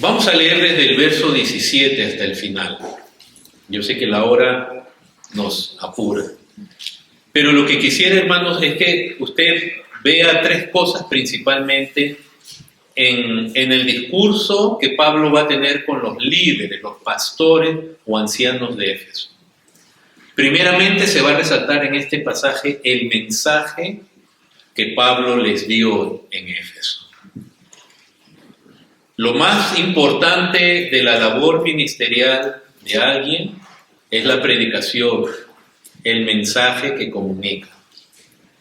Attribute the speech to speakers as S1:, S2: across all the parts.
S1: Vamos a leer desde el verso 17 hasta el final. Yo sé que la hora nos apura. Pero lo que quisiera, hermanos, es que usted vea tres cosas principalmente en el discurso que Pablo va a tener con los líderes, los pastores o ancianos de Éfeso. Primeramente se va a resaltar en este pasaje el mensaje que Pablo les dio en Éfeso. Lo más importante de la labor ministerial de alguien es la predicación, el mensaje que comunica.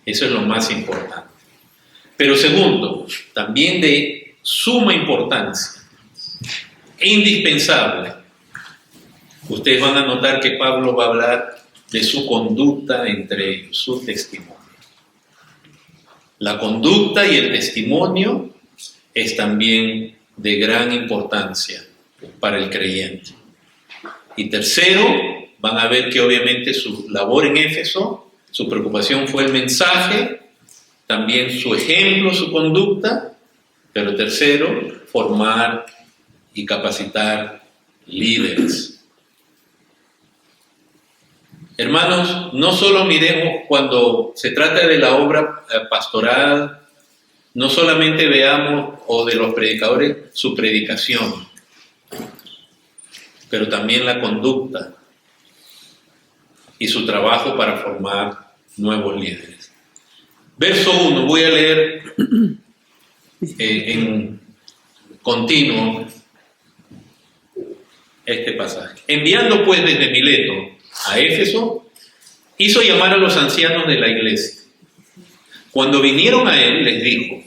S1: Eso es lo más importante. Pero segundo, también de suma importancia, indispensable. Ustedes van a notar que Pablo va a hablar de su conducta entre ellos, su testimonio. La conducta y el testimonio es también de gran importancia para el creyente. Y tercero, van a ver que obviamente su labor en Éfeso, su preocupación fue el mensaje, también su ejemplo, su conducta, pero tercero, formar y capacitar líderes. Hermanos, no solo miremos cuando se trata de la obra pastoral, no solamente veamos, o de los predicadores, su predicación, pero también la conducta y su trabajo para formar nuevos líderes. Verso 1, voy a leer en continuo este pasaje. Enviando pues desde Mileto a Éfeso, hizo llamar a los ancianos de la iglesia. Cuando vinieron a él, les dijo: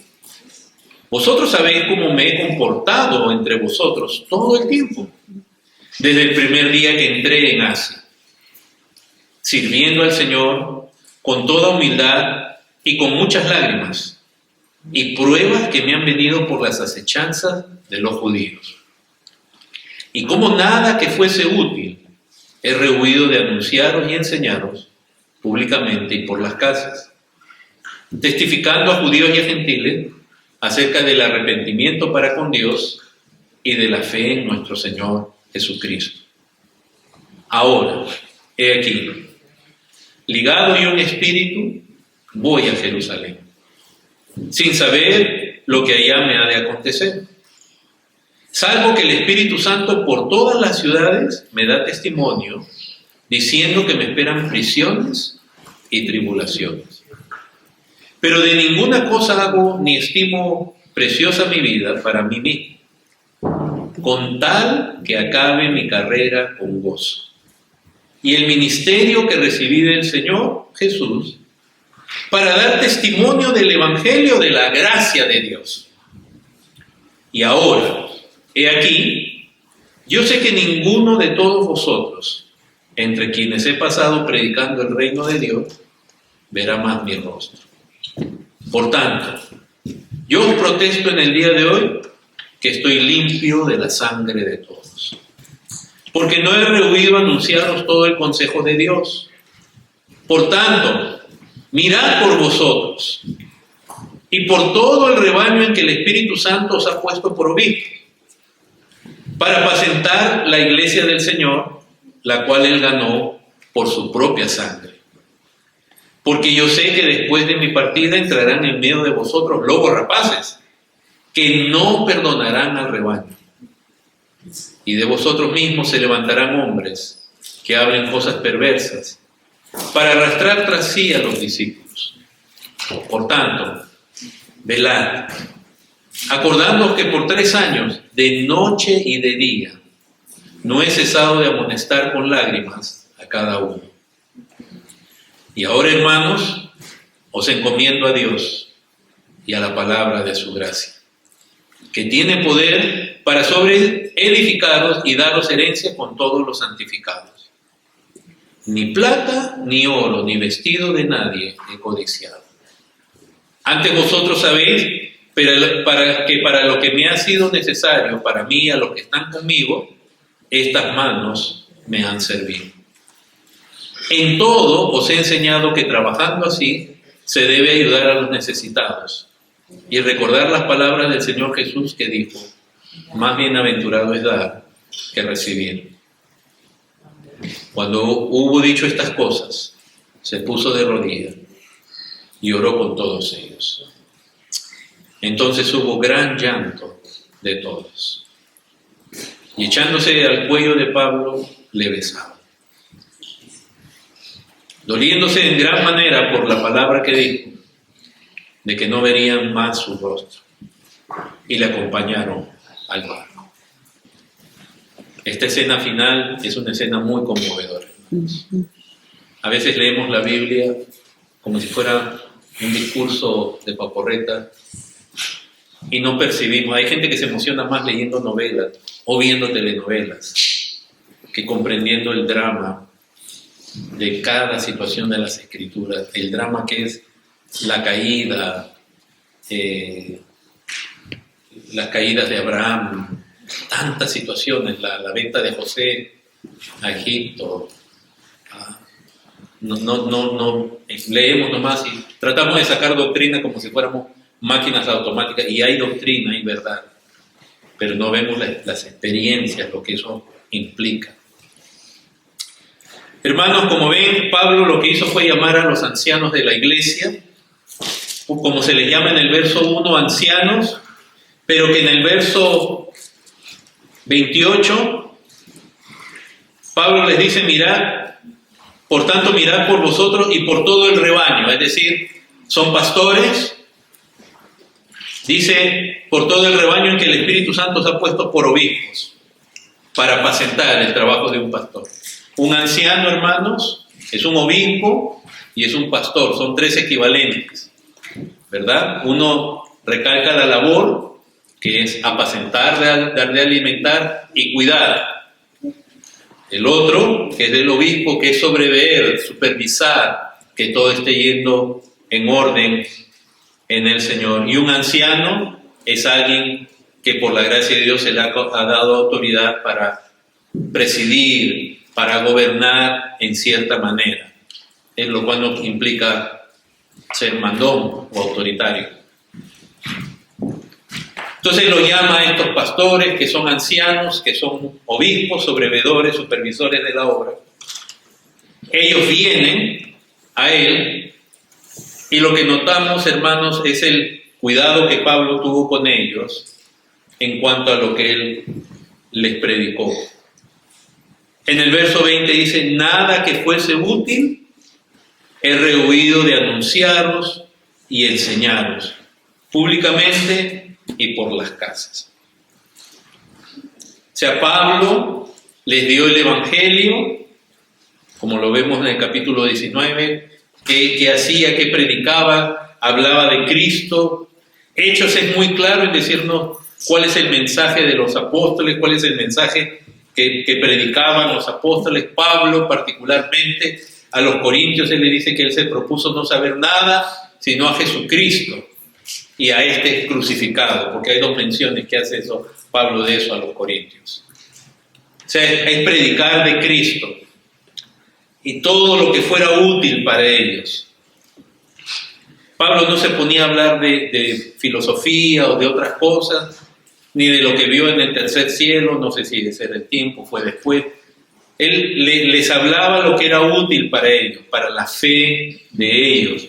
S1: vosotros sabéis cómo me he comportado entre vosotros todo el tiempo, desde el primer día que entré en Asia, sirviendo al Señor con toda humildad y con muchas lágrimas y pruebas que me han venido por las acechanzas de los judíos. Y como nada que fuese útil, he rehuido de anunciaros y enseñaros públicamente y por las casas, testificando a judíos y a gentiles acerca del arrepentimiento para con Dios y de la fe en nuestro Señor Jesucristo. Ahora, he aquí, ligado yo en espíritu, voy a Jerusalén, sin saber lo que allá me ha de acontecer, salvo que el Espíritu Santo por todas las ciudades me da testimonio, diciendo que me esperan prisiones y tribulaciones. Pero de ninguna cosa hago ni estimo preciosa mi vida para mí mismo, con tal que acabe mi carrera con gozo. Y el ministerio que recibí del Señor Jesús, para dar testimonio del Evangelio de la gracia de Dios. Y ahora, he aquí, yo sé que ninguno de todos vosotros, entre quienes he pasado predicando el reino de Dios, verá más mi rostro. Por tanto, yo os protesto en el día de hoy que estoy limpio de la sangre de todos, porque no he rehuido anunciaros todo el consejo de Dios. Por tanto, mirad por vosotros y por todo el rebaño en que el Espíritu Santo os ha puesto por obispo, para apacentar la iglesia del Señor, la cual Él ganó por su propia sangre. Porque yo sé que después de mi partida entrarán en medio de vosotros lobos rapaces, que no perdonarán al rebaño. Y de vosotros mismos se levantarán hombres que hablen cosas perversas, para arrastrar tras sí a los discípulos. Por tanto, velad, acordándoos que por 3 años, de noche y de día, no he cesado de amonestar con lágrimas a cada uno. Y ahora, hermanos, os encomiendo a Dios y a la palabra de su gracia, que tiene poder para edificaros y daros herencia con todos los santificados. Ni plata, ni oro, ni vestido de nadie he codiciado. Antes vosotros sabéis para lo que me ha sido necesario, para mí y a los que están conmigo, estas manos me han servido. En todo os he enseñado que trabajando así se debe ayudar a los necesitados y recordar las palabras del Señor Jesús que dijo: más bienaventurado es dar que recibir. Cuando hubo dicho estas cosas, se puso de rodillas y oró con todos ellos. Entonces hubo gran llanto de todos. Y echándose al cuello de Pablo, le besaban, doliéndose en gran manera por la palabra que dijo, de que no verían más su rostro, y le acompañaron al barco. Esta escena final es una escena muy conmovedora, hermanos. A veces leemos la Biblia como si fuera un discurso de paporreta y no percibimos. Hay gente que se emociona más leyendo novelas o viendo telenovelas que comprendiendo el drama de cada situación de las Escrituras, el drama que es la caída, las caídas de Abraham, tantas situaciones, la venta de José a Egipto. No, leemos nomás y tratamos de sacar doctrina como si fuéramos máquinas automáticas, y hay doctrina, hay verdad, pero no vemos las experiencias, lo que eso implica. Hermanos, como ven, Pablo lo que hizo fue llamar a los ancianos de la iglesia, como se les llama en el verso 1, ancianos, pero que en el verso 28, Pablo les dice, mirad, por tanto mirad por vosotros y por todo el rebaño, es decir, son pastores, dice, por todo el rebaño en que el Espíritu Santo se ha puesto por obispos, para apacentar el trabajo de un pastor. Un anciano, hermanos, es un obispo y es un pastor, son tres equivalentes, ¿verdad? Uno recalca la labor, que es apacentar, dar de alimentar y cuidar. El otro, que es del obispo, que es sobreveer, supervisar, que todo esté yendo en orden en el Señor. Y un anciano es alguien que por la gracia de Dios se le ha dado autoridad para presidir, para gobernar en cierta manera, es lo cual no implica ser mandón o autoritario. Entonces lo llama a estos pastores que son ancianos, que son obispos, sobreveedores, supervisores de la obra. Ellos vienen a él y lo que notamos, hermanos, es el cuidado que Pablo tuvo con ellos en cuanto a lo que él les predicó. En el verso 20 dice, nada que fuese útil he rehuido de anunciaros y enseñaros públicamente y por las casas. O sea, Pablo les dio el Evangelio, como lo vemos en el capítulo 19, que hacía, que predicaba, hablaba de Cristo. Hechos es muy claro en decirnos cuál es el mensaje de los apóstoles, cuál es el mensaje que predicaban los apóstoles. Pablo particularmente a los corintios, él le dice que él se propuso no saber nada sino a Jesucristo y a este crucificado, porque hay dos menciones que hace eso Pablo de eso a los corintios. O sea, es predicar de Cristo y todo lo que fuera útil para ellos. Pablo no se ponía a hablar de filosofía o de otras cosas, ni de lo que vio en el tercer cielo, no sé si ese era el tiempo, fue después. Él les hablaba lo que era útil para ellos, para la fe de ellos.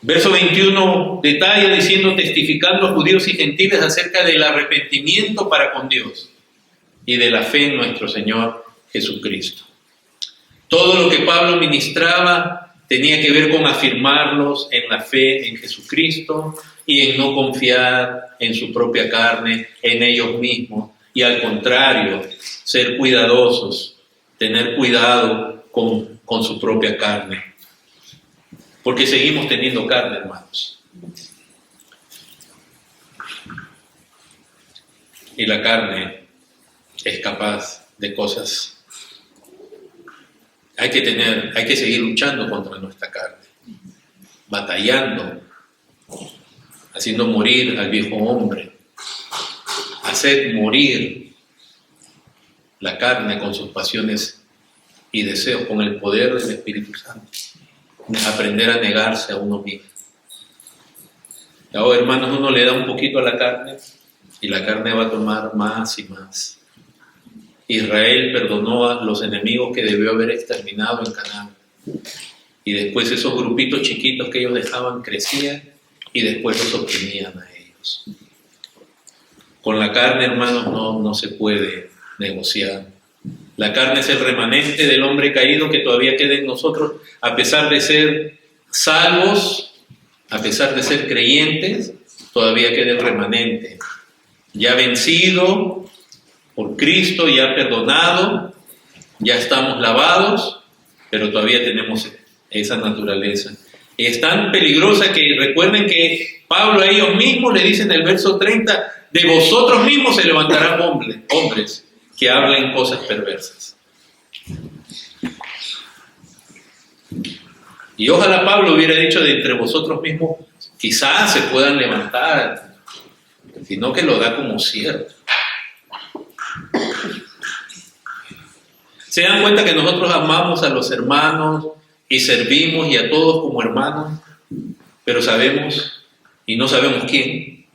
S1: Verso 21 detalla diciendo, testificando a judíos y gentiles acerca del arrepentimiento para con Dios y de la fe en nuestro Señor Jesucristo. Todo lo que Pablo ministraba tenía que ver con afirmarlos en la fe en Jesucristo y en no confiar en su propia carne, en ellos mismos, y al contrario, ser cuidadosos, tener cuidado con su propia carne. Porque seguimos teniendo carne, hermanos. Y la carne es capaz de cosas. Hay que seguir luchando contra nuestra carne, batallando, haciendo morir al viejo hombre, hacer morir la carne con sus pasiones y deseos, con el poder del Espíritu Santo. Aprender a negarse a uno mismo. Ahora, hermanos, uno le da un poquito a la carne y la carne va a tomar más y más. Israel perdonó a los enemigos que debió haber exterminado en Canaán. Y después esos grupitos chiquitos que ellos dejaban crecían y después los oprimían a ellos. Con la carne, hermanos, no se puede negociar. La carne es el remanente del hombre caído que todavía queda en nosotros, a pesar de ser salvos, a pesar de ser creyentes, todavía queda el remanente. Ya vencido por Cristo, ya perdonado, ya estamos lavados, pero todavía tenemos esa naturaleza. Es tan peligrosa que recuerden que Pablo a ellos mismos le dice en el verso 30, de vosotros mismos se levantarán hombres que hablen cosas perversas. Y ojalá Pablo hubiera dicho de entre vosotros mismos, quizás se puedan levantar, sino que lo da como cierto. Se dan cuenta que nosotros amamos a los hermanos y servimos y a todos como hermanos, pero sabemos, y no sabemos quién,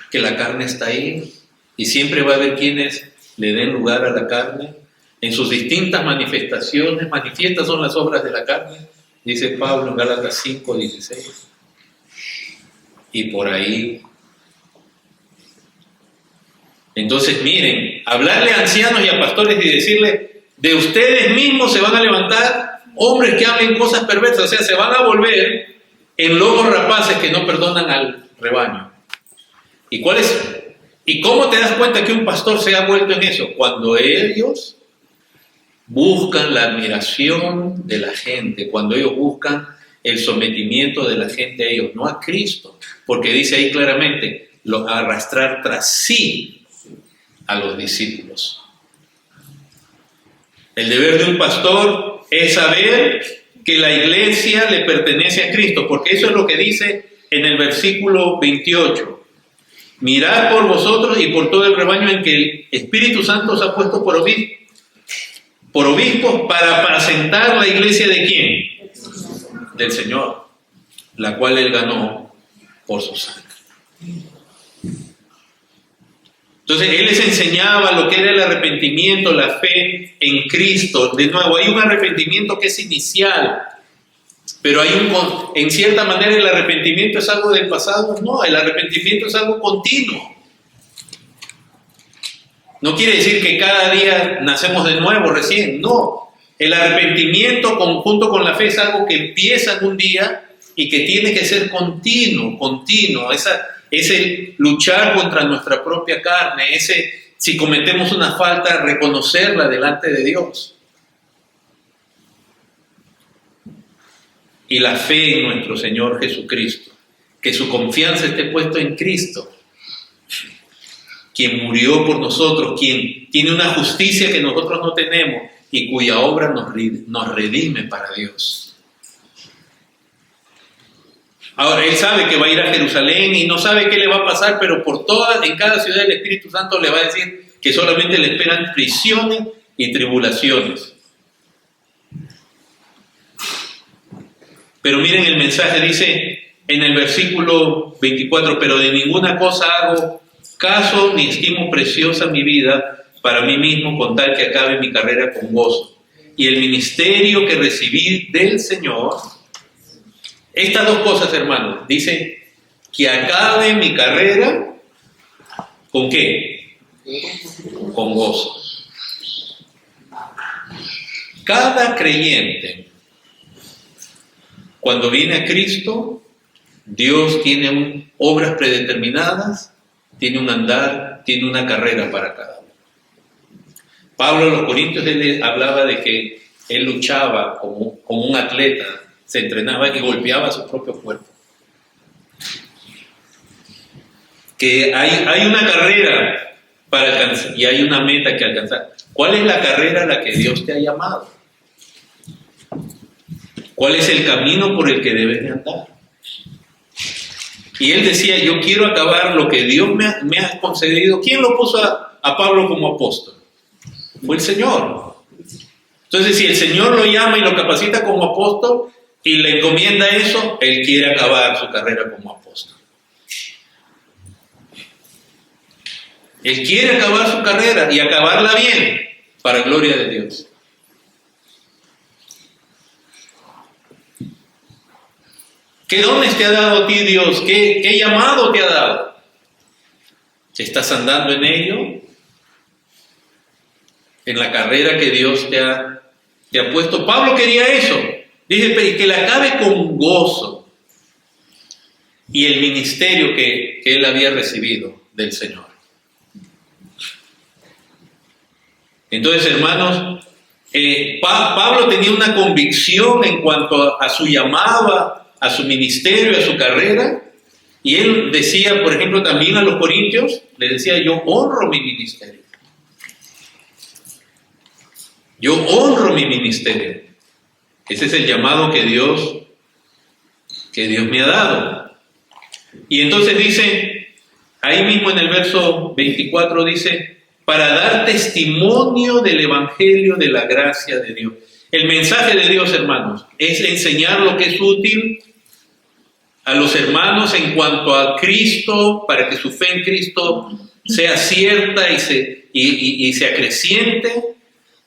S1: que la carne está ahí y siempre va a haber quienes le den lugar a la carne en sus distintas manifestaciones. Manifiestas son las obras de la carne, dice Pablo en Gálatas 5:16, y por ahí. Entonces miren, hablarle a ancianos y a pastores y decirles, de ustedes mismos se van a levantar hombres que hablen cosas perversas, o sea, se van a volver en lobos rapaces que no perdonan al rebaño. ¿Y cómo te das cuenta que un pastor se ha vuelto en eso? Cuando ellos buscan la admiración de la gente, cuando ellos buscan el sometimiento de la gente a ellos, no a Cristo, porque dice ahí claramente, arrastrar tras sí a los discípulos. El deber de un pastor es saber que la iglesia le pertenece a Cristo, porque eso es lo que dice en el versículo 28. Mirad por vosotros y por todo el rebaño en que el Espíritu Santo os ha puesto por obispos para apacentar la iglesia ¿de quién? Del Señor, la cual Él ganó por su sangre. Entonces, Él les enseñaba lo que era el arrepentimiento, la fe en Cristo. De nuevo, hay un arrepentimiento que es inicial, pero en cierta manera el arrepentimiento es algo del pasado. No, el arrepentimiento es algo continuo. No quiere decir que cada día nacemos de nuevo recién, no. El arrepentimiento conjunto con la fe es algo que empieza en un día y que tiene que ser continuo. Es el luchar contra nuestra propia carne, si cometemos una falta, reconocerla delante de Dios. Y la fe en nuestro Señor Jesucristo, que su confianza esté puesta en Cristo, quien murió por nosotros, quien tiene una justicia que nosotros no tenemos y cuya obra nos redime para Dios. Ahora, Él sabe que va a ir a Jerusalén y no sabe qué le va a pasar, pero en cada ciudad el Espíritu Santo le va a decir que solamente le esperan prisiones y tribulaciones. Pero miren el mensaje, dice en el versículo 24, pero de ninguna cosa hago caso ni estimo preciosa mi vida para mí mismo con tal que acabe mi carrera con gozo. Y el ministerio que recibí del Señor, estas dos cosas, hermanos, dice que acabe mi carrera, ¿con qué? Con gozo. Cada creyente, cuando viene a Cristo, Dios tiene obras predeterminadas, tiene un andar, tiene una carrera para cada uno. Pablo a los Corintios él hablaba de que él luchaba como un atleta, se entrenaba y golpeaba su propio cuerpo. Que hay una carrera para alcanzar y hay una meta que alcanzar. ¿Cuál es la carrera a la que Dios te ha llamado? ¿Cuál es el camino por el que debes de andar? Y él decía, yo quiero acabar lo que Dios me ha concedido. ¿Quién lo puso a Pablo como apóstol? Fue el Señor. Entonces, si el Señor lo llama y lo capacita como apóstol y le encomienda eso, él quiere acabar su carrera como apóstol. Él quiere acabar su carrera y acabarla bien, para gloria de Dios. ¿Qué dones te ha dado a ti Dios? ¿Qué llamado te ha dado? ¿Estás andando en ello? En la carrera que Dios te ha puesto. Pablo quería eso. Dice que la acabe con gozo. Y el ministerio que él había recibido del Señor. Entonces, hermanos, Pablo tenía una convicción en cuanto a su llamado, a su ministerio, a su carrera, y él decía, por ejemplo, también a los corintios, le decía, yo honro mi ministerio. Yo honro mi ministerio. Ese es el llamado que Dios me ha dado. Y entonces dice, ahí mismo en el verso 24 dice, para dar testimonio del evangelio de la gracia de Dios. El mensaje de Dios, hermanos, es enseñar lo que es útil a los hermanos en cuanto a Cristo, para que su fe en Cristo sea cierta y se acreciente,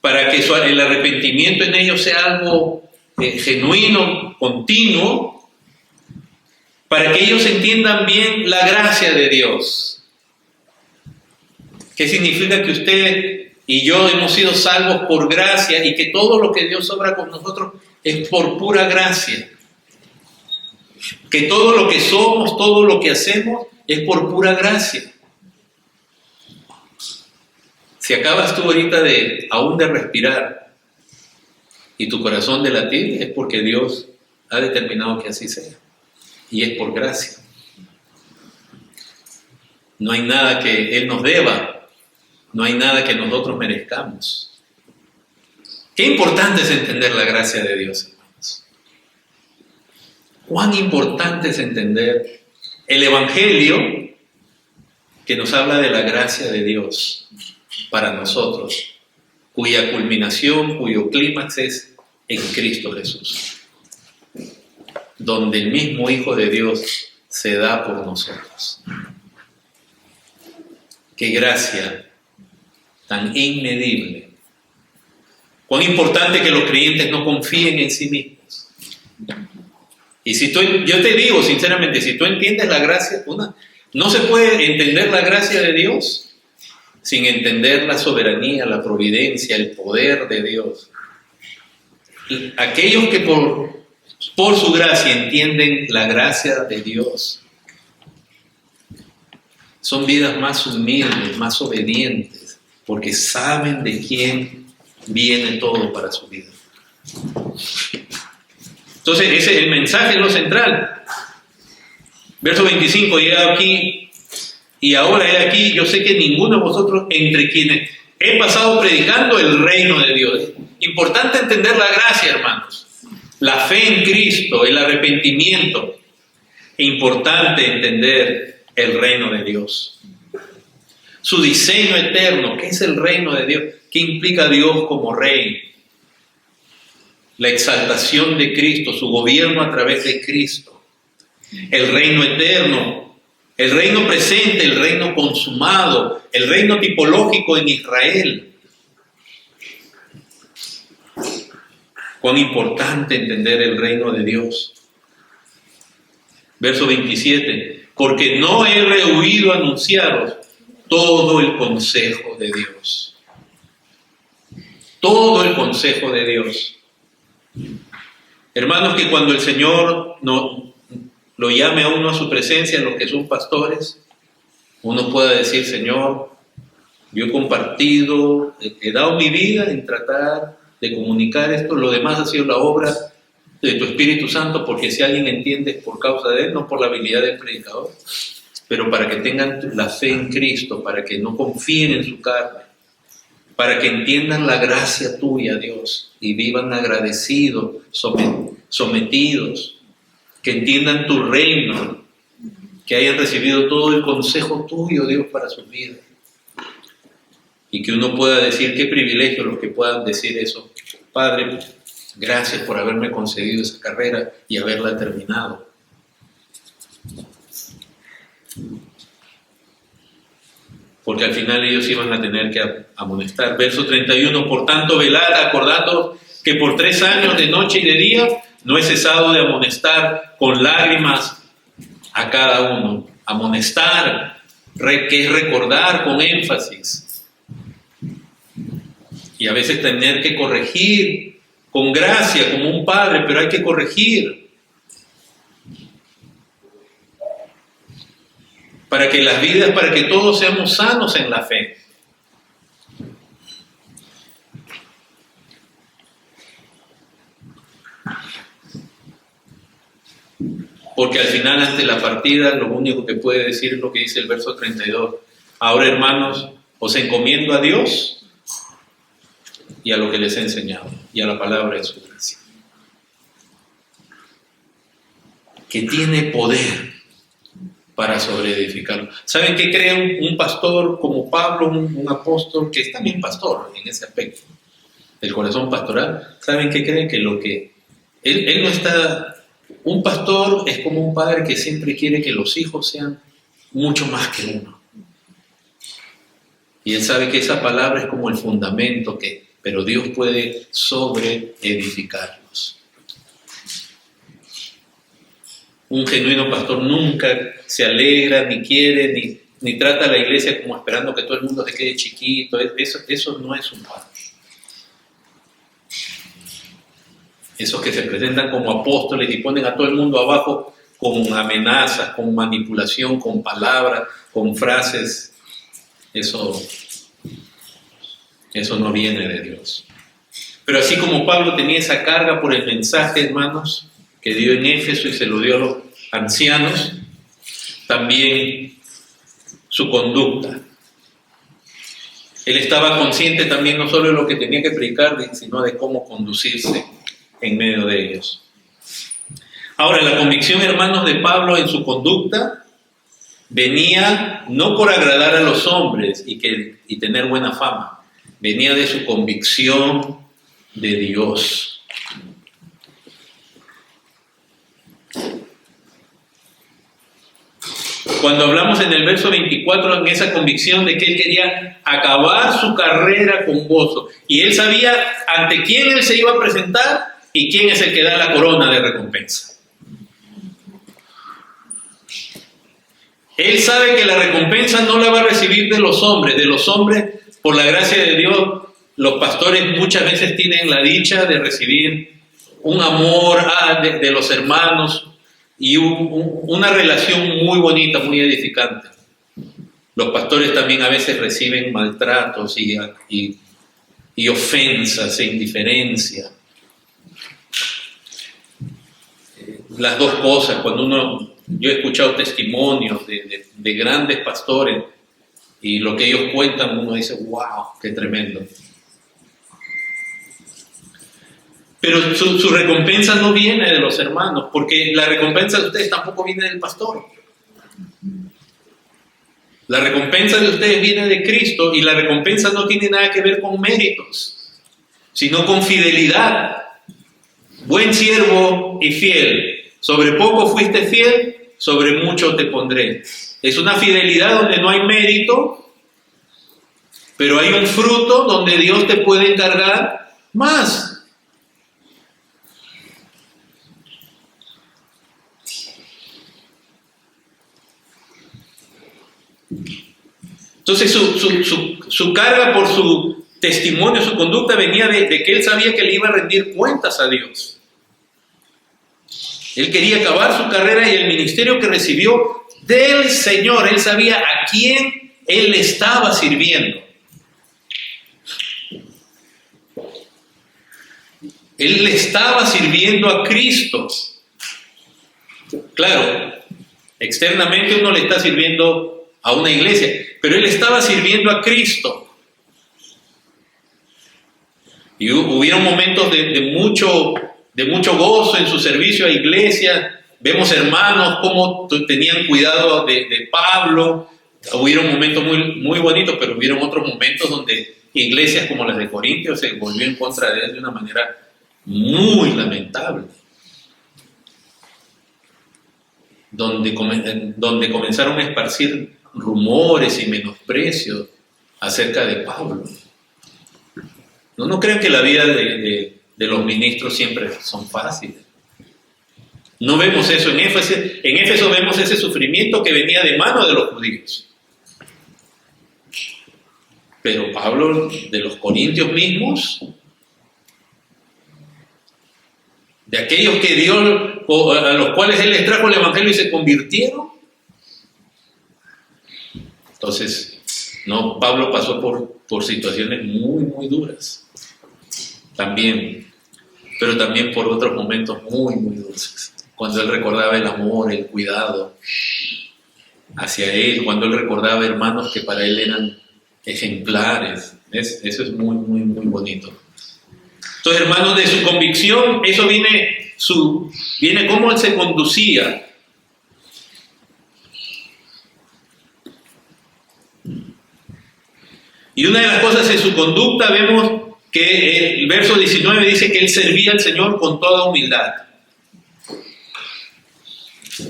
S1: para que el arrepentimiento en ellos sea algo genuino, continuo, para que ellos entiendan bien la gracia de Dios. ¿Qué significa que usted y yo hemos sido salvos por gracia y que todo lo que Dios obra con nosotros es por pura gracia? Que todo lo que somos, todo lo que hacemos es por pura gracia. Si acabas tú ahorita aún de respirar y tu corazón de latir, es porque Dios ha determinado que así sea. Y es por gracia. No hay nada que Él nos deba. No hay nada que nosotros merezcamos. Qué importante es entender la gracia de Dios, hermanos. Cuán importante es entender el Evangelio que nos habla de la gracia de Dios para nosotros, cuya culminación, cuyo clímax es en Cristo Jesús, donde el mismo Hijo de Dios se da por nosotros. Qué gracia tan inmedible. Cuán importante que los creyentes no confíen en sí mismos. Y yo te digo sinceramente, si tú entiendes la gracia, no se puede entender la gracia de Dios sin entender la soberanía, la providencia, el poder de Dios. Y aquellos que por su gracia entienden la gracia de Dios, son vidas más humildes, más obedientes, porque saben de quién viene todo para su vida. Entonces, ese es el mensaje, lo central. Verso 25, y he aquí, y ahora he aquí, yo sé que ninguno de vosotros, entre quienes he pasado predicando el reino de Dios. Importante entender la gracia, hermanos. La fe en Cristo, el arrepentimiento. Importante entender el reino de Dios. Su diseño eterno. ¿Qué es el reino de Dios? ¿Qué implica Dios como rey? La exaltación de Cristo, su gobierno a través de Cristo. El reino eterno, el reino presente, el reino consumado, el reino tipológico en Israel. Cuán importante entender el reino de Dios. Verso 27, porque no he rehuido anunciaros todo el consejo de Dios. Todo el consejo de Dios. Hermanos, que cuando el Señor lo llame a uno a su presencia, los que son pastores, uno pueda decir, Señor, yo he compartido, he dado mi vida en tratar de comunicar esto, lo demás ha sido la obra de tu Espíritu Santo, porque si alguien entiende es por causa de Él, no por la habilidad del predicador, pero para que tengan la fe en Cristo, para que no confíen en su carne, para que entiendan la gracia tuya, Dios, y vivan agradecidos, sometidos, que entiendan tu reino, que hayan recibido todo el consejo tuyo, Dios, para su vida. Y que uno pueda decir, qué privilegio los que puedan decir eso. Padre, gracias por haberme concedido esa carrera y haberla terminado. porque al final ellos iban a tener que amonestar. Verso 31, por tanto, velad, acordando que por 3 años de noche y de día no he cesado de amonestar con lágrimas a cada uno. Amonestar, que es recordar con énfasis. Y a veces tener que corregir con gracia, como un padre, pero hay que corregir. Para que las vidas, para que todos seamos sanos en la fe. Porque al final, ante la partida, lo único que puede decir es lo que dice el verso 32. Ahora, hermanos, os encomiendo a Dios y a lo que les he enseñado, y a la palabra de su gracia, que tiene poder para sobreedificarlo. ¿Saben qué cree un pastor como Pablo, un apóstol, que es también pastor en ese aspecto, del corazón pastoral? ¿Saben qué cree? Que lo que él no está... Un pastor es como un padre que siempre quiere que los hijos sean mucho más que uno. Y él sabe que esa palabra es como el fundamento, pero Dios puede sobreedificarlos. Un genuino pastor nunca se alegra, ni quiere, ni trata a la iglesia como esperando que todo el mundo se quede chiquito. Eso no es un padre. Esos que se presentan como apóstoles y ponen a todo el mundo abajo con amenazas, con manipulación, con palabras, con frases. Eso no viene de Dios. Pero así como Pablo tenía esa carga por el mensaje, hermanos, que dio en Éfeso y se lo dio a los ancianos, también su conducta. Él estaba consciente también no solo de lo que tenía que predicar, sino de cómo conducirse en medio de ellos. Ahora, la convicción, hermanos, de Pablo en su conducta venía no por agradar a los hombres y tener buena fama, venía de su convicción de Dios. Cuando hablamos en el verso 24, en esa convicción de que él quería acabar su carrera con gozo, y él sabía ante quién él se iba a presentar y quién es el que da la corona de recompensa. Él sabe que la recompensa no la va a recibir de los hombres. Por la gracia de Dios, los pastores muchas veces tienen la dicha de recibir un amor de los hermanos y una relación muy bonita, muy edificante. Los pastores también a veces reciben maltratos y ofensas e indiferencia. Las dos cosas. Yo he escuchado testimonios de grandes pastores y lo que ellos cuentan, uno dice, wow, qué tremendo. Pero su recompensa no viene de los hermanos, porque la recompensa de ustedes tampoco viene del pastor. La recompensa de ustedes viene de Cristo, y la recompensa no tiene nada que ver con méritos, sino con fidelidad. Buen siervo y fiel, sobre poco fuiste fiel, sobre mucho te pondré. Es una fidelidad donde no hay mérito, pero hay un fruto donde Dios te puede encargar más. Entonces su carga por su testimonio, su conducta venía de que él sabía que le iba a rendir cuentas a Dios. Él quería acabar su carrera y el ministerio que recibió del Señor. Él sabía a quién él le estaba sirviendo. Él le estaba sirviendo a Cristo. Claro, externamente uno le está sirviendo a una iglesia, pero él estaba sirviendo a Cristo. Y hubieron momentos de mucho gozo en su servicio a iglesia. Vemos hermanos cómo tenían cuidado de Pablo. Hubieron momentos muy, muy bonitos, pero hubieron otros momentos donde iglesias como las de Corintios se volvió en contra de él de una manera muy lamentable. Donde comenzaron a esparcir rumores y menosprecios acerca de Pablo. No crean que la vida de los ministros siempre son fáciles. No vemos eso en Éfeso. En Éfeso vemos ese sufrimiento que venía de mano de los judíos. Pero Pablo, de los corintios mismos, de aquellos que Dios, a los cuales Él les trajo el Evangelio y se convirtieron. Entonces, no, Pablo pasó por situaciones muy, muy duras. También, pero también por otros momentos muy, muy dulces. Cuando él recordaba el amor, el cuidado hacia él, cuando él recordaba hermanos que para él eran ejemplares. Eso es muy, muy, muy bonito. Entonces, hermanos, de su convicción, eso viene cómo él se conducía. Y una de las cosas en su conducta vemos que el verso 19 dice que él servía al Señor con toda humildad.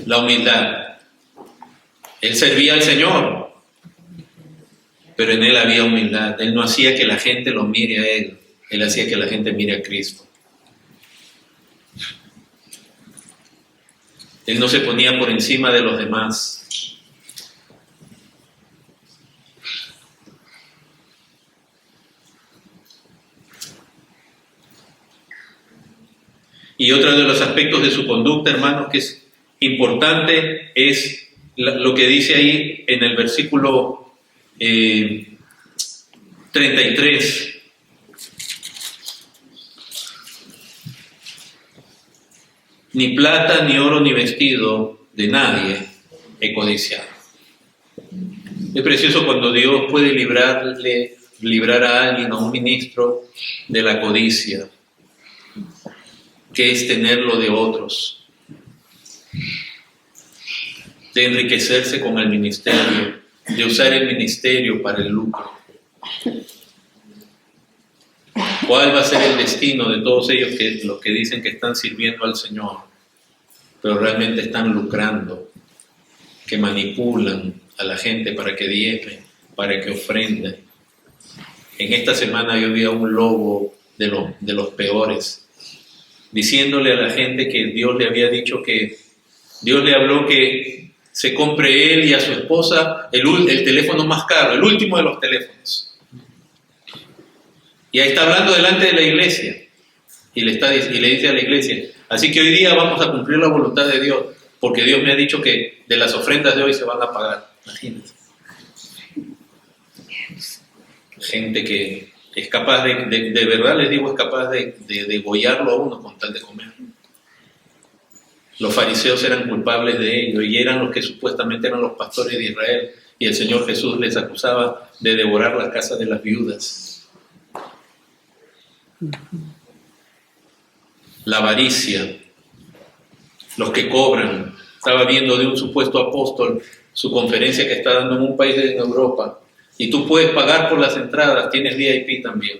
S1: La humildad. Él servía al Señor, pero en él había humildad. Él no hacía que la gente lo mire a él, él hacía que la gente mire a Cristo. Él no se ponía por encima de los demás. Y otro de los aspectos de su conducta, hermanos, que es importante, es lo que dice ahí en el versículo 33. Ni plata, ni oro, ni vestido de nadie he codiciado. Es precioso cuando Dios puede librar a alguien, a un ministro, de la codicia, que es tener lo de otros, de enriquecerse con el ministerio, de usar el ministerio para el lucro. ¿Cuál va a ser el destino de todos ellos los que dicen que están sirviendo al Señor, pero realmente están lucrando, que manipulan a la gente para que diezmen, para que ofrenden? En esta semana yo vi a un lobo de los peores, diciéndole a la gente que Dios le había dicho que Dios le habló que se compre él y a su esposa el teléfono más caro, el último de los teléfonos. Y ahí está hablando delante de la iglesia y le dice a la iglesia: así que hoy día vamos a cumplir la voluntad de Dios, porque Dios me ha dicho que de las ofrendas de hoy se van a pagar. Imagínense. Gente que es capaz de verdad les digo, es capaz de degollarlo a uno con tal de comer. Los fariseos eran culpables de ello y eran los que supuestamente eran los pastores de Israel, y el Señor Jesús les acusaba de devorar la casa de las viudas. La avaricia, los que cobran. Estaba viendo de un supuesto apóstol su conferencia que está dando en un país en Europa, y tú puedes pagar por las entradas, tienes VIP también,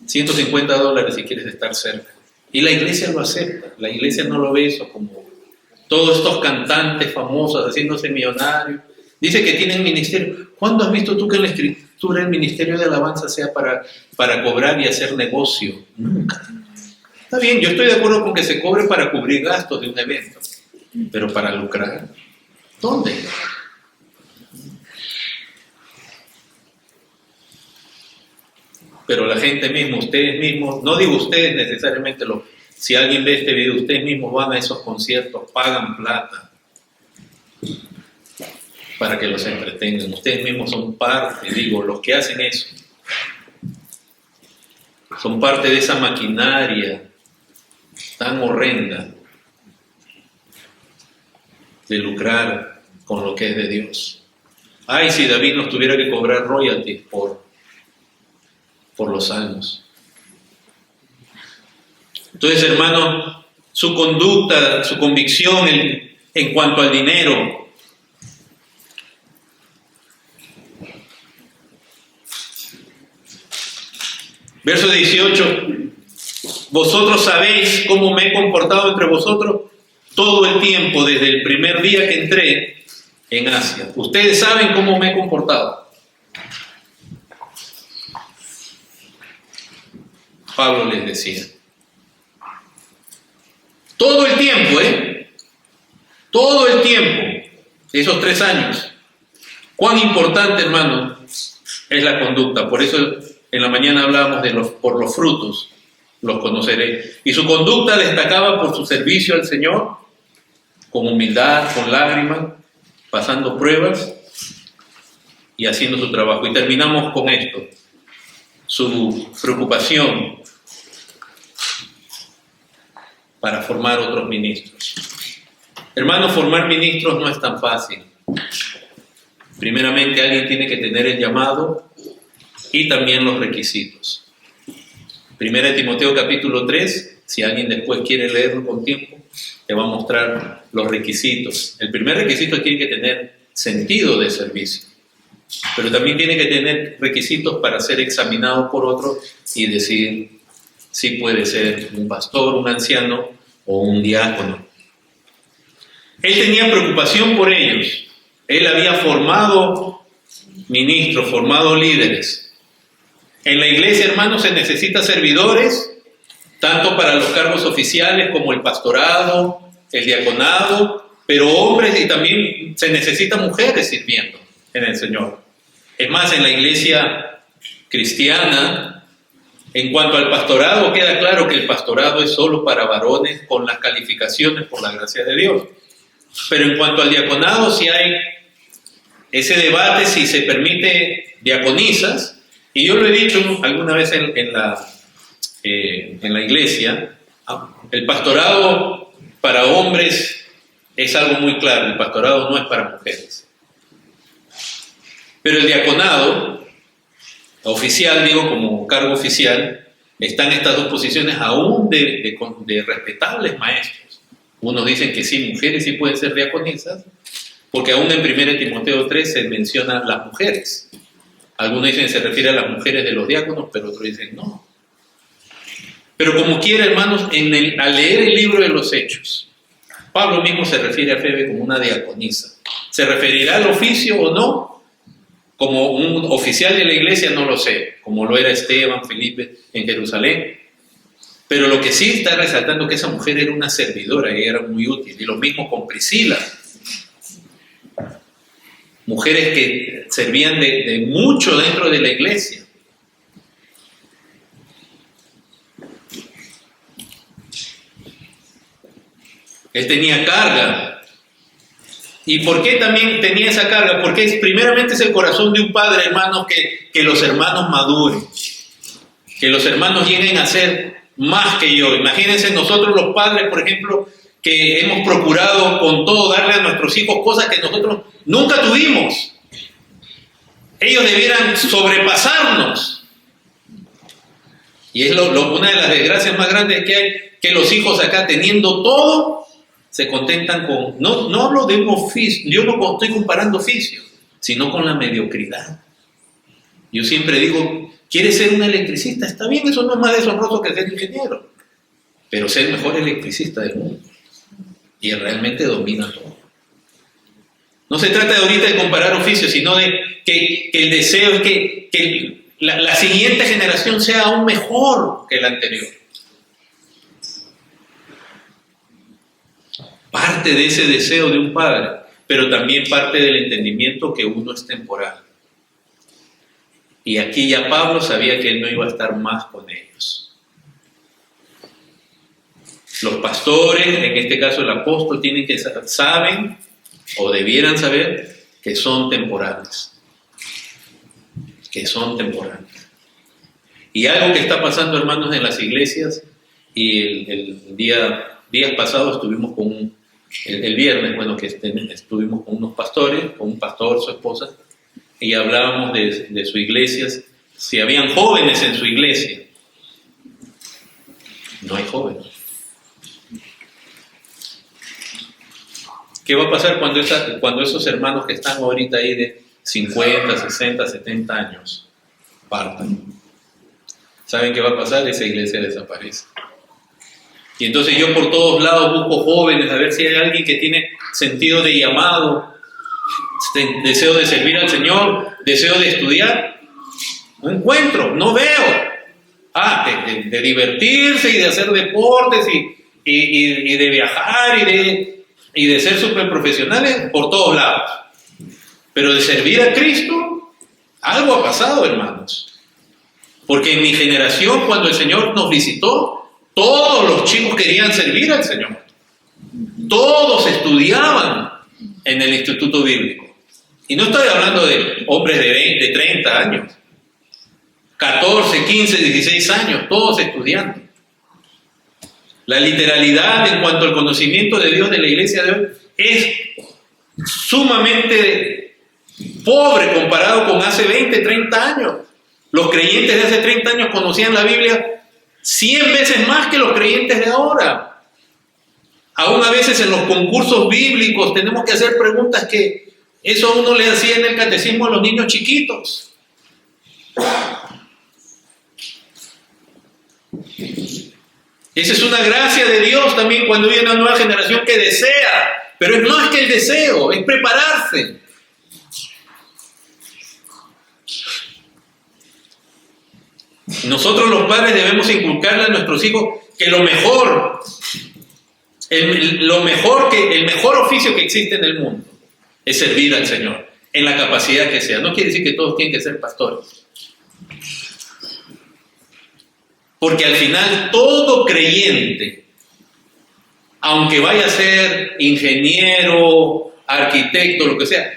S1: $150 si quieres estar cerca. Y la iglesia lo acepta, la iglesia no lo ve eso como todos estos cantantes famosos haciéndose millonarios. Dice que tienen ministerio. ¿Cuándo has visto tú que en la escritura el ministerio de alabanza sea para cobrar y hacer negocio? Nunca. Está bien, yo estoy de acuerdo con que se cobre para cubrir gastos de un evento, pero para lucrar, ¿dónde? Pero la gente misma, ustedes mismos, no digo ustedes necesariamente, si alguien ve este video, ustedes mismos van a esos conciertos, pagan plata para que los entretengan. Ustedes mismos son parte, los que hacen eso, son parte de esa maquinaria tan horrenda de lucrar con lo que es de Dios. Ay, si David nos tuviera que cobrar royalties por los salmos. Entonces, hermanos, su conducta, su convicción en cuanto al dinero, verso 18: vosotros sabéis cómo me he comportado entre vosotros todo el tiempo, desde el primer día que entré en Asia. Ustedes saben cómo me he comportado. Pablo les decía. Todo el tiempo, todo el tiempo, esos 3 años. Cuán importante, hermano, es la conducta. Por eso en la mañana hablábamos por los frutos los conoceré. Y su conducta destacaba por su servicio al Señor, con humildad, con lágrimas, pasando pruebas y haciendo su trabajo. Y terminamos con esto, su preocupación para formar otros ministros. Hermanos, formar ministros no es tan fácil. Primeramente, alguien tiene que tener el llamado y también los requisitos. Primera de Timoteo capítulo 3, si alguien después quiere leerlo con tiempo, le va a mostrar los requisitos. El primer requisito es que tiene que tener sentido de servicio, pero también tiene que tener requisitos para ser examinado por otro y decir si puede ser un pastor, un anciano o un diácono. Él tenía preocupación por ellos. Él había formado ministros, formado líderes. En la iglesia, hermanos, se necesita servidores, tanto para los cargos oficiales como el pastorado, el diaconado, pero hombres, y también se necesitan mujeres sirviendo en el Señor. Es más, en la iglesia cristiana, en cuanto al pastorado, queda claro que el pastorado es solo para varones con las calificaciones por la gracia de Dios. Pero en cuanto al diaconado, si hay ese debate si se permite diaconisas, y yo lo he dicho alguna vez en la iglesia, el pastorado para hombres es algo muy claro, el pastorado no es para mujeres. Pero el diaconado, oficial, digo, como cargo oficial, están estas dos posiciones aún de respetables maestros. Unos dicen que sí, mujeres sí pueden ser diaconisas, porque aún en 1 Timoteo 3 se mencionan las mujeres. Algunos dicen que se refiere a las mujeres de los diáconos, pero otros dicen no. Pero como quiera, hermanos, al leer el libro de los Hechos, Pablo mismo se refiere a Febe como una diaconisa. ¿Se referirá al oficio o no? Como un oficial de la iglesia, no lo sé, como lo era Esteban, Felipe en Jerusalén. Pero lo que sí está resaltando es que esa mujer era una servidora y era muy útil. Y lo mismo con Priscila. Mujeres que servían de mucho dentro de la iglesia. Él tenía carga. ¿Y por qué también tenía esa carga? Porque primeramente es el corazón de un padre, hermanos, que los hermanos maduren. Que los hermanos lleguen a ser más que yo. Imagínense nosotros los padres, por ejemplo, que hemos procurado con todo darle a nuestros hijos cosas que nosotros nunca tuvimos. Ellos debieran sobrepasarnos. Y es una de las desgracias más grandes que hay, que los hijos acá teniendo todo, se contentan con... No hablo de un oficio, yo no estoy comparando oficios, sino con la mediocridad. Yo siempre digo, ¿quieres ser un electricista? Está bien, eso no es más deshonroso que ser ingeniero. Pero ser el mejor electricista del mundo. Y él realmente domina todo. No se trata de ahorita de comparar oficios, sino de que el deseo es que la siguiente generación sea aún mejor que la anterior. Parte de ese deseo de un padre, pero también parte del entendimiento que uno es temporal. Y aquí ya Pablo sabía que él no iba a estar más con ellos. Los pastores, en este caso el apóstol, saben o debieran saber que son temporales. Que son temporales. Y algo que está pasando, hermanos, en las iglesias, y días pasados estuvimos con el viernes, estuvimos con unos pastores, con un pastor, su esposa, y hablábamos de su iglesia, si habían jóvenes en su iglesia. No hay jóvenes. ¿Qué va a pasar cuando esos hermanos que están ahorita ahí de 50, 60, 70 años partan? ¿Saben qué va a pasar? Esa iglesia desaparece. Y entonces yo por todos lados busco jóvenes, a ver si hay alguien que tiene sentido de llamado, Deseo de servir al Señor, deseo de estudiar. No encuentro, no veo. De divertirse y de hacer deportes y de viajar y de ser súper profesionales por todos lados. Pero de servir a Cristo, algo ha pasado, hermanos. Porque en mi generación, cuando el Señor nos visitó, todos los chicos querían servir al Señor. Todos estudiaban en el instituto bíblico. Y no estoy hablando de hombres de 20, 30 años. 14, 15, 16 años, todos estudiando. La literalidad en cuanto al conocimiento de Dios de la iglesia de hoy es sumamente pobre comparado con hace 20, 30 años. Los creyentes de hace 30 años conocían la Biblia 100 veces más que los creyentes de ahora. Aún a veces en los concursos bíblicos tenemos que hacer preguntas que eso a uno le hacía en el catecismo a los niños chiquitos. Esa es una gracia de Dios también cuando viene una nueva generación que desea, pero no es que el deseo, es prepararse. Nosotros los padres debemos inculcarle a nuestros hijos que el mejor oficio que existe en el mundo es servir al Señor, en la capacidad que sea. No quiere decir que todos tienen que ser pastores. Porque al final todo creyente, aunque vaya a ser ingeniero, arquitecto, lo que sea,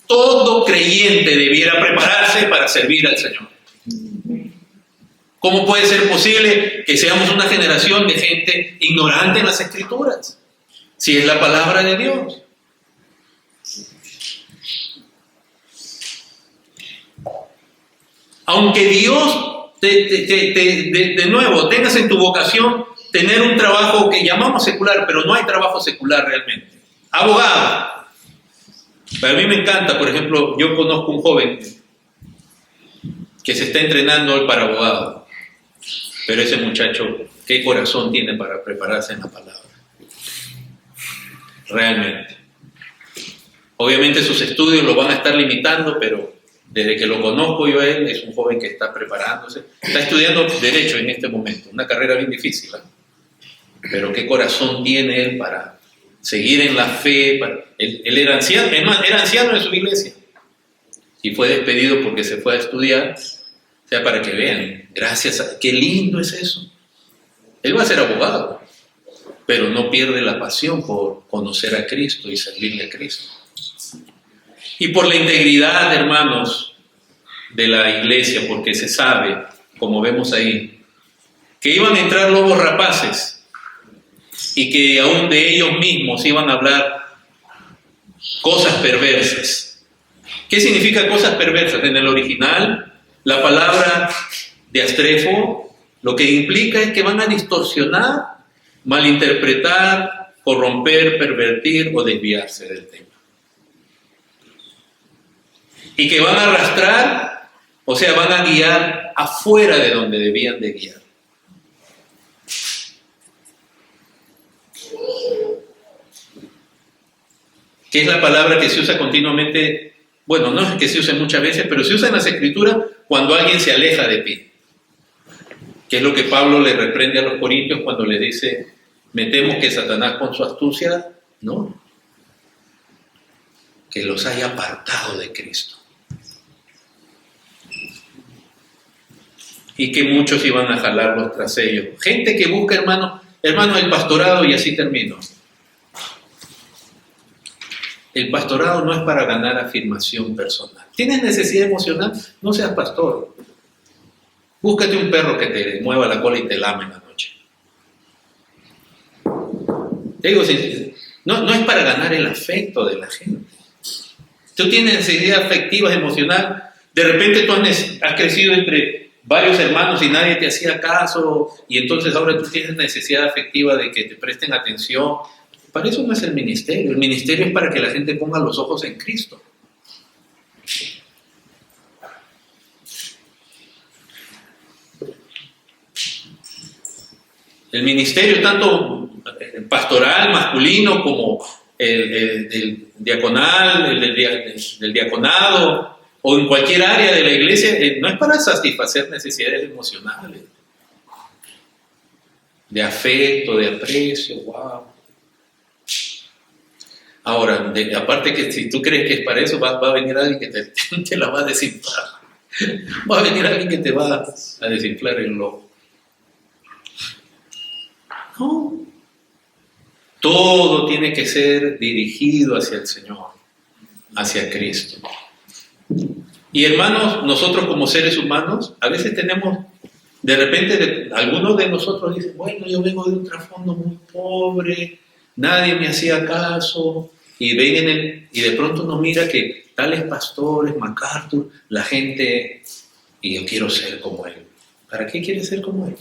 S1: todo creyente debiera prepararse para servir al Señor. ¿Cómo puede ser posible que seamos una generación de gente ignorante en las Escrituras? Si es la palabra de Dios. Aunque Dios de nuevo tengas en tu vocación tener un trabajo que llamamos secular, pero no hay trabajo secular realmente. Abogado. Para mí me encanta, por ejemplo, yo conozco un joven que se está entrenando para abogado, pero ese muchacho, ¿qué corazón tiene para prepararse en la palabra? Realmente. Obviamente sus estudios lo van a estar limitando, pero desde que lo conozco yo a él, es un joven que está preparándose. Está estudiando Derecho en este momento, una carrera bien difícil, ¿eh? Pero qué corazón tiene él para seguir en la fe. Él era anciano, es más, era anciano en su iglesia. Y fue despedido porque se fue a estudiar. O sea, para que vean, qué lindo es eso. Él va a ser abogado, pero no pierde la pasión por conocer a Cristo y servirle a Cristo. Y por la integridad, hermanos, de la iglesia, porque se sabe, como vemos ahí, que iban a entrar lobos rapaces y que aún de ellos mismos iban a hablar cosas perversas. ¿Qué significa cosas perversas? En el original, la palabra diastrefo lo que implica es que van a distorsionar, malinterpretar, corromper, pervertir o desviarse del tema. Y que van a arrastrar, o sea, van a guiar afuera de donde debían de guiar. Que es la palabra que se usa continuamente, bueno, no es que se use muchas veces, pero se usa en las Escrituras cuando alguien se aleja de ti. Que es lo que Pablo le reprende a los corintios cuando le dice, me temo que Satanás con su astucia, ¿no? Que los haya apartado de Cristo. Y que muchos iban a jalarlos tras ellos. Gente que busca, hermano, el pastorado, y así termino. El pastorado no es para ganar afirmación personal. ¿Tienes necesidad emocional? No seas pastor. Búscate un perro que te mueva la cola y te lame en la noche. Te digo, no es para ganar el afecto de la gente. Tú tienes necesidad afectiva, emocional. De repente tú has crecido entre varios hermanos y nadie te hacía caso, y entonces ahora tú tienes necesidad afectiva de que te presten atención. Para eso no es el ministerio. El ministerio es para que la gente ponga los ojos en Cristo. El ministerio, tanto pastoral, masculino, del diaconal, del diaconado, o en cualquier área de la iglesia, no es para satisfacer necesidades emocionales, de afecto, de aprecio, wow. Ahora, aparte que si tú crees que es para eso, va a venir alguien que te la va a desinflar. Va a venir alguien que te va a desinflar el lobo. No. Todo tiene que ser dirigido hacia el Señor, hacia Cristo. Y hermanos, nosotros como seres humanos, a veces tenemos, de repente, algunos de nosotros dicen, bueno, yo vengo de un trasfondo muy pobre, nadie me hacía caso, y ven y de pronto uno mira que tales pastores, MacArthur, la gente, y yo quiero ser como él. ¿Para qué quieres ser como él?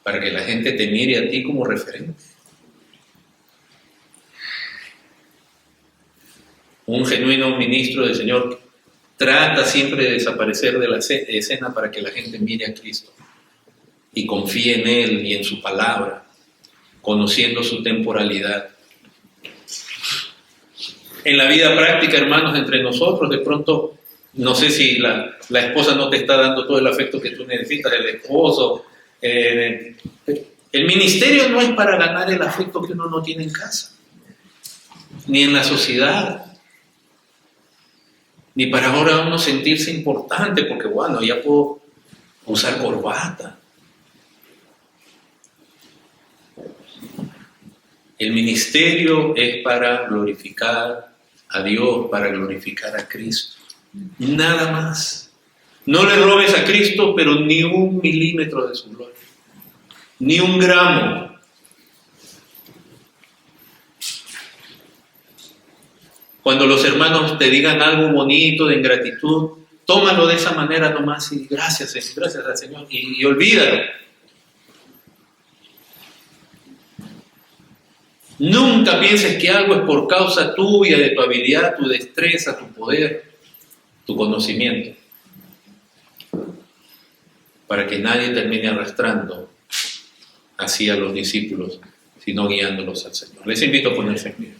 S1: Para que la gente te mire a ti como referente. Un genuino ministro del Señor trata siempre de desaparecer de la escena para que la gente mire a Cristo y confíe en Él y en su palabra, conociendo su temporalidad. En la vida práctica, hermanos, entre nosotros, de pronto, no sé si la esposa no te está dando todo el afecto que tú necesitas, el esposo. El ministerio no es para ganar el afecto que uno no tiene en casa, ni en la sociedad, ni para ahora uno sentirse importante, porque bueno, ya puedo usar corbata. El ministerio es para glorificar a Dios, para glorificar a Cristo. Nada más. No le robes a Cristo, pero ni un milímetro de su gloria. Ni un gramo. Cuando los hermanos te digan algo bonito de ingratitud, tómalo de esa manera nomás y gracias al Señor y olvídalo. Nunca pienses que algo es por causa tuya, de tu habilidad, tu destreza, tu poder, tu conocimiento, para que nadie termine arrastrando así a los discípulos, sino guiándolos al Señor. Les invito a ponerse en pie.